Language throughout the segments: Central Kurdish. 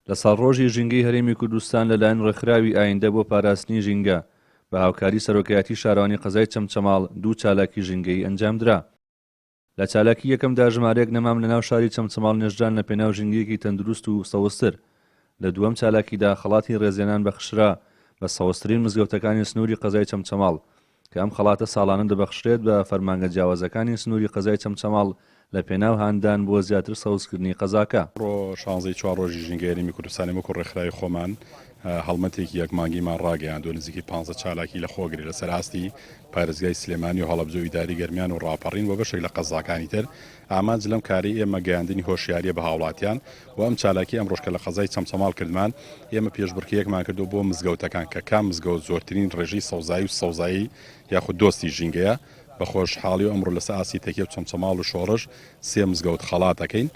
لە ساڵڕۆژی ژینگەی هەرێمی کوردستان لەلایەن ڕێکخراوی ئایندە بۆ پاراستنی ژینگە بە هاوکاری سەرۆکایەتی شارەوانی قەزای چەمچەماڵ دوو چالاکی ژینگەی ئەنجامدرا. لە چالاکی یەکەمدا ژمارەیەک نەمام لە ناو شاری چەمچەماڵ نێژران لە پێناو ژینگەیەکی تەندروست و سەوستر. لە دووەم چالاکیدا خەڵاتی ڕێزێنان بەخشرا بە سەوسترین مزگەوتەکانی سنووری قەزای چەمچەماڵ کە ئەم خەڵاتە ساڵانە دەبەخشرێت بە فەرمانگە جیاوازەکانی سنووری قەزای چەمچەماڵ لە پێناو هاندان بۆ زیاتر سەوزکردنی قەزاکە. ڕۆ 16 ڕۆژی ژینگەی هەرێمی کوردستانی وەکو ڕێکخراوی خۆمان هەڵمەتێکی یەکمانگیمان ڕاگەیاندووە نزیکی 15 چالاکی لە خۆگری لەسەر ئاستی پارێزگای سلێمانی و هەڵەبجەوی داری گەرمیان و ڕاپەڕین و بەشێک لە قەزاکانی تر ئامانج لەم کاری ئێمە گەیاندنی هۆشیاریە بە هاوڵاتیان و ئەم چالاکی ئەم ڕۆژکە لە قەزای چەمچەماڵ کردمان ئێمە پێشبڕکێیەکمان کردو بۆ مزگەوتەکان کە کام مزگەوت زۆرترین ڕێژەی سەوزایی و سەوزایی یاخود دۆستی ژینگەیە بە خۆشحاڵی و ئەمڕۆ لەسەر ئاسی تەکیە و چەمچەماڵ و شۆڕش سێ مزگەوت خەڵاتەکەین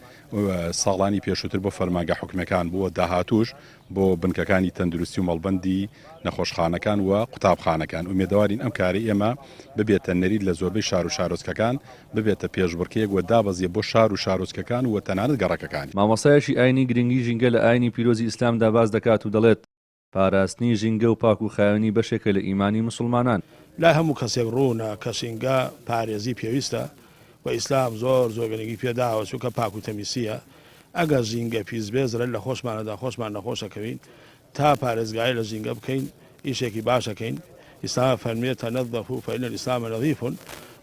ساڵانی پێشووتر بۆ فەرمانگە حکومەکان بووە داهاتوش بۆ بنکەکانی تەندروستی و مەڵبەندی نەخۆشخانەکان و قوتابخانەکان ومێدەوارین ئەم کاری ئێمە ببێتە نەرید لە زۆربەی شار و شارۆچکەکان ببێتە پێشبڕکێک و دابەزیە بۆ شار و شارۆچکەکان و تەنانەت گەڕەکەکانی. مامۆسایەکی ئاینی گرنگی ژینگە لە ئاینی پیرۆزی ئیسلامدا باز دەکات و دەڵێت پاراستنی ژینگە و پاک و خاوێنی بەشێکە لە ئیمانی مسلمانان. لا هەموو کەسێک ڕوونە کە ژینگە پارێزی پێویستە و ئیسلام زۆر گرنگی پێداوە چونکە پاک و تەمیزیە. ئەگەر ژینگە پیس بێ زرە لە خۆشمانەدا خۆشمان نەخۆشەکەوین تا پارێزگای لە ژینگە بکەین ئیشێکی باشەکەین. ئیسلام فەرمێ تەنەظەفوا فإن الإسلام نظیف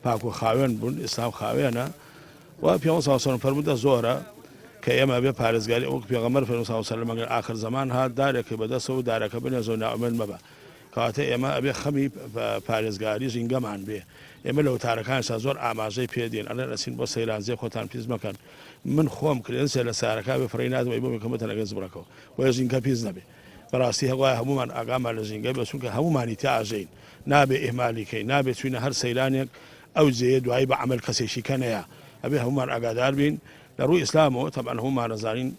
پاک و خاوێن بوون ئیسلام خاوێنە و پێغەمبەر صلی الله علیه و سلم فەرموودە زۆرە کە ئێمە بێ پارێزگاری ئەو پێغەمبەر فەرمووی صلی الله علیه و سلم ئەگەر آخر زەمان هات دارێکی بەدەستەوە و دارەکە بنێزە و نائومێد مەبە کەواتە ئێمە ئەبێ خەمی پارێزگاری ژینگەمان بێ. ئێمە لە وتارەکانشا زۆر ئاماژەی پێدێن ئەلێن ئەچین بۆ سەیرانجێ خۆتان پیس مەکەن من خۆم کرێنسێ لە سارەکە بێ فڕی نادەمەی بۆ میکەمەتە لەگەڵ زبڕەکەەوە وە ژینگە پیس نەبێ. بەڕاستی هەوای هەمومان ئاگامان لە ژینگە بێ چونکە هەمومانی تا ئاژەین نابێ ئێمالیکەی نابێ چوینە هەر سەیرانێک ئەو جێیە دوایی بە عەمەل کەسێکی کەنەیە ئەبێ هەمومان ئاگادار بین لە ڕووی ئیسلامەوە تەبعەن هەمومان ئەزانین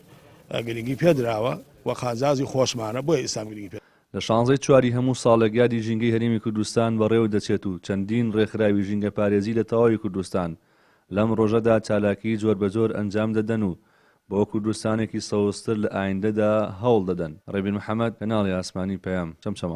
گرنگی پێدراوە و خانجازی خۆشمانە بۆیە ئیسلام گرنگی پێ. لە 16 چواری هەموو ساڵێک یادی ژینگەی هەرێمی کوردستان بەڕێوە دەچێت و چەندین ڕێکخراوی ژینگە پارێزی لە تەواوی کوردستان لەم ڕۆژەدا چالاکی جۆر بە جۆر ئەنجام دەدەن و بۆ کوردستانێکی سەوستر لە ئایندەدا هەوڵ دەدەن. ڕێبین محەممەد، کەناڵی ئاسمانی پەیام، چەمچەماڵ.